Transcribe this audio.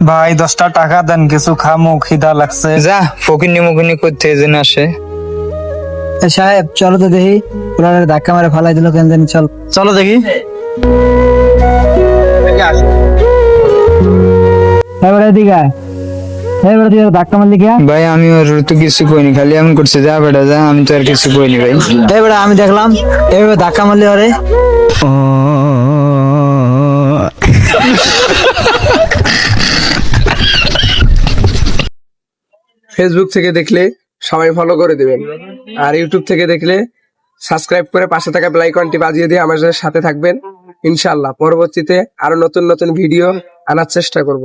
ভাই 10টা টাকা দেন, কিছু খামু, খিদা লাগছে। যা ফকিনি মুকিনি করতে যেন আসে। সাহেব চলো তো দেখি, ওরা ধাক্কা মারে ফালাই দিল কেন জানি। চল চলো দেখি। এবার এদিকে আয়। এবার তুই ধাক্কা মারলি কে? ভাই আমি ওর তো কিছু কইনি, খালি এমন করছে যা বেটা যা, আমি তো আর কিছু কইনি ভাই। এবার আমি দেখলাম এভাবে ধাক্কা মারলি ওরে। ফেসবুক থেকে দেখলে সবাই ফলো করে দিবেন, আর ইউটিউব থেকে দেখলে সাবস্ক্রাইব করে পাশে থাকা বেল আইকনটি বাজিয়ে দিয়ে আমাদের সাথে থাকবেন। ইনশাআল্লাহ পরবর্তীতে আরো নতুন নতুন ভিডিও আনার চেষ্টা করব।